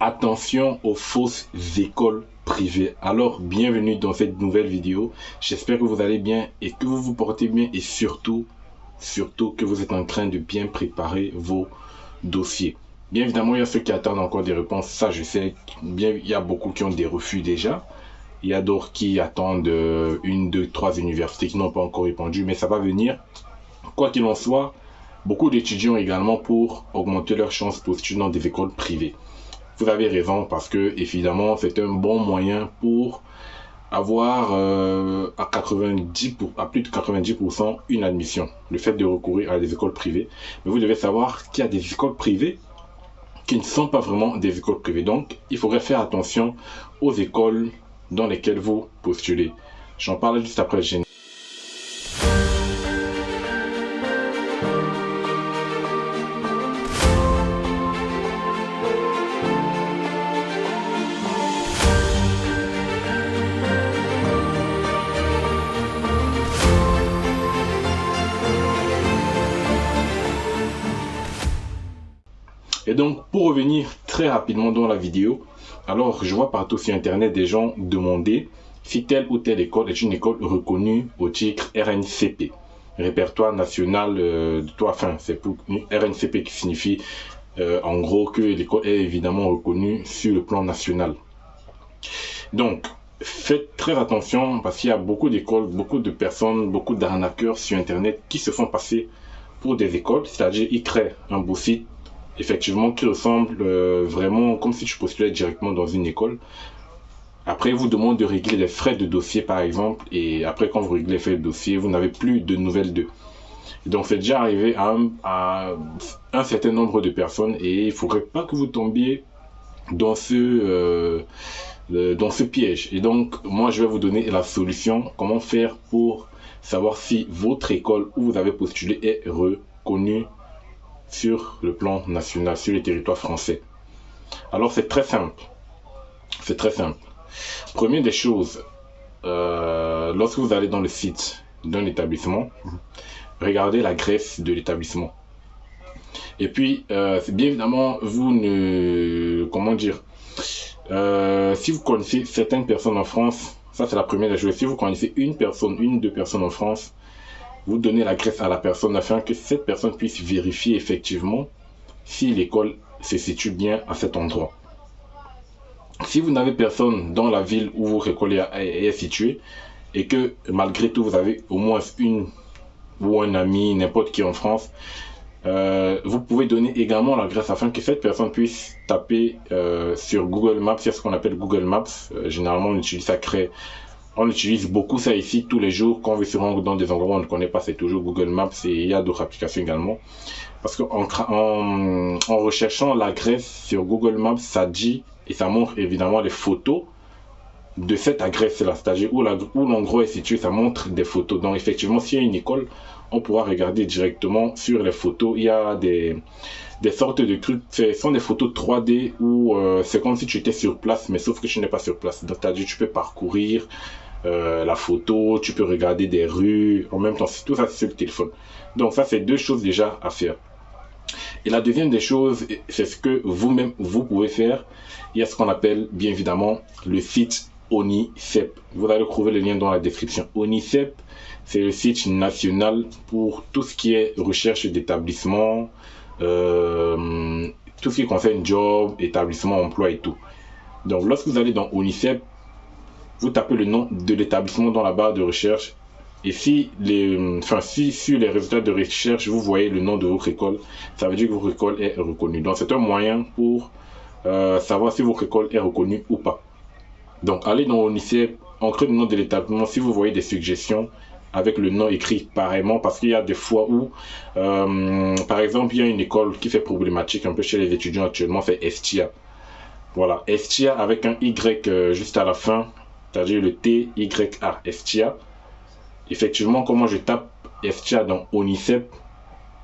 Attention aux fausses écoles privées. Alors, bienvenue dans cette nouvelle vidéo. J'espère que vous allez bien et que vous vous portez bien et surtout que vous êtes en train de bien préparer vos dossiers. Bien évidemment, il y a ceux qui attendent encore des réponses. Ça, je sais. Bien, il y a beaucoup qui ont des refus déjà. Il y a d'autres qui attendent une, deux, trois universités qui n'ont pas encore répondu, mais ça va venir. Quoi qu'il en soit, beaucoup d'étudiants également pour augmenter leurs chances de postuler dans des écoles privées. Vous avez raison parce que évidemment c'est un bon moyen pour avoir à plus de 90% une admission. Le fait de recourir à des écoles privées. Mais vous devez savoir qu'il y a des écoles privées qui ne sont pas vraiment des écoles privées. Donc il faudrait faire attention aux écoles dans lesquelles vous postulez. J'en parle juste après le générique. Et donc, pour revenir très rapidement dans la vidéo, alors je vois partout sur internet des gens demander si telle ou telle école est une école reconnue au titre RNCP, répertoire national c'est pour RNCP qui signifie en gros que l'école est évidemment reconnue sur le plan national. Donc, faites très attention parce qu'il y a beaucoup d'écoles, beaucoup de personnes, beaucoup d'arnaqueurs sur internet qui se font passer pour des écoles, c'est-à-dire ils créent un beau site effectivement qui ressemble vraiment comme si tu postulais directement dans une école. Après, ils vous demandent de régler les frais de dossier par exemple, et après quand vous réglez les frais de dossier, vous n'avez plus de nouvelles d'eux. Donc c'est déjà arrivé à un certain nombre de personnes et il ne faudrait pas que vous tombiez dans ce piège. Et donc moi je vais vous donner la solution, comment faire pour savoir si votre école où vous avez postulé est reconnue sur le plan national, sur le territoire français. Alors c'est très simple. C'est très simple. Première des choses, lorsque vous allez dans le site d'un établissement, regardez l'adresse de l'établissement. Et puis, bien évidemment, si vous connaissez certaines personnes en France, ça c'est la première des choses. Si vous connaissez une ou deux personnes en France, vous donnez l'adresse à la personne afin que cette personne puisse vérifier effectivement si l'école se situe bien à cet endroit. Si vous n'avez personne dans la ville où votre école est située et que malgré tout vous avez au moins une ou un ami, n'importe qui en France, vous pouvez donner également l'adresse afin que cette personne puisse taper sur Google Maps. C'est ce qu'on appelle Google Maps. Généralement on utilise beaucoup ça ici tous les jours quand on veut se rendre dans des endroits où on ne connaît pas, c'est toujours Google Maps et il y a d'autres applications également. Parce qu'en recherchant l'adresse sur Google Maps, ça dit et ça montre évidemment les photos de cette adresse-là, c'est-à-dire où l'endroit est situé, ça montre des photos. Donc effectivement, s'il y a une école, on pourra regarder directement sur les photos. Il y a des sortes de trucs, ce sont des photos 3D où c'est comme si tu étais sur place, mais sauf que tu n'es pas sur place. Donc c'est-à-dire tu peux parcourir la photo, tu peux regarder des rues, en même temps, tout ça c'est sur le téléphone. Donc ça c'est deux choses déjà à faire. Et la deuxième des choses, c'est ce que vous-même vous pouvez faire. Il y a ce qu'on appelle bien évidemment le site ONICEP. Vous allez trouver le lien dans la description. ONICEP, c'est le site national pour tout ce qui est recherche d'établissement, tout ce qui concerne job, établissement, emploi et tout. Donc lorsque vous allez dans ONICEP, vous tapez le nom de l'établissement dans la barre de recherche. Et si sur les résultats de recherche, vous voyez le nom de votre école, ça veut dire que votre école est reconnue. Donc c'est un moyen pour savoir si votre école est reconnue ou pas. Donc allez dans ONICEP, entrez le nom de l'établissement. Si vous voyez des suggestions avec le nom écrit pareillement, parce qu'il y a des fois où, par exemple, il y a une école qui fait problématique un peu chez les étudiants actuellement, c'est Estia. Voilà, Estia avec un Y juste à la fin, c'est-à-dire le T-Y-A, Estia. Effectivement, comment je tape Estia dans ONICEP,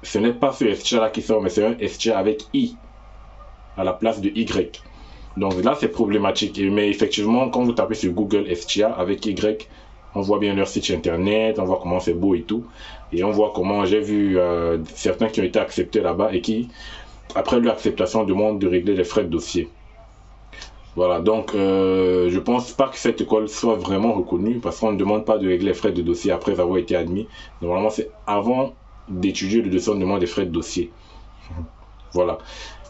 ce n'est pas ce Estia là qui sort, mais c'est un Estia avec I à la place de Y. Donc là, c'est problématique. Mais effectivement, quand vous tapez sur Google Estia avec Y, on voit bien leur site internet, on voit comment c'est beau et tout. Et on voit comment j'ai vu certains qui ont été acceptés là-bas et qui, après leur acceptation, demandent de régler les frais de dossier. Voilà, donc je pense pas que cette école soit vraiment reconnue parce qu'on ne demande pas de régler les frais de dossier après avoir été admis. Normalement, c'est avant d'étudier le dossier, on demande des frais de dossier. Voilà.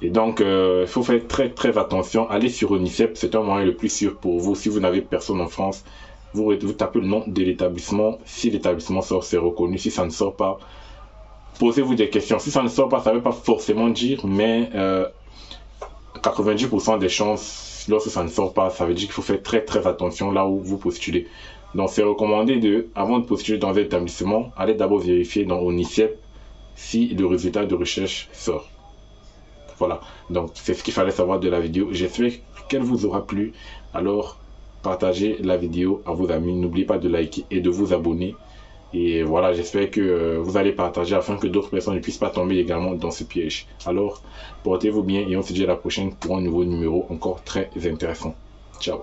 Et donc, il faut faire très très attention. Allez sur UNICEP, c'est un moyen le plus sûr pour vous. Si vous n'avez personne en France, vous tapez le nom de l'établissement. Si l'établissement sort, c'est reconnu. Si ça ne sort pas, posez-vous des questions. Si ça ne sort pas, ça ne veut pas forcément dire, mais 90% des chances, lorsque ça ne sort pas, ça veut dire qu'il faut faire très très attention là où vous postulez. Donc, c'est recommandé avant de postuler dans un établissement, allez d'abord vérifier dans UNICEP si le résultat de recherche sort. Voilà, donc c'est ce qu'il fallait savoir de la vidéo. J'espère qu'elle vous aura plu. Alors, partagez la vidéo à vos amis. N'oubliez pas de liker et de vous abonner. Et voilà, j'espère que vous allez partager afin que d'autres personnes ne puissent pas tomber également dans ce piège. Alors, portez-vous bien et on se dit à la prochaine pour un nouveau numéro encore très intéressant. Ciao.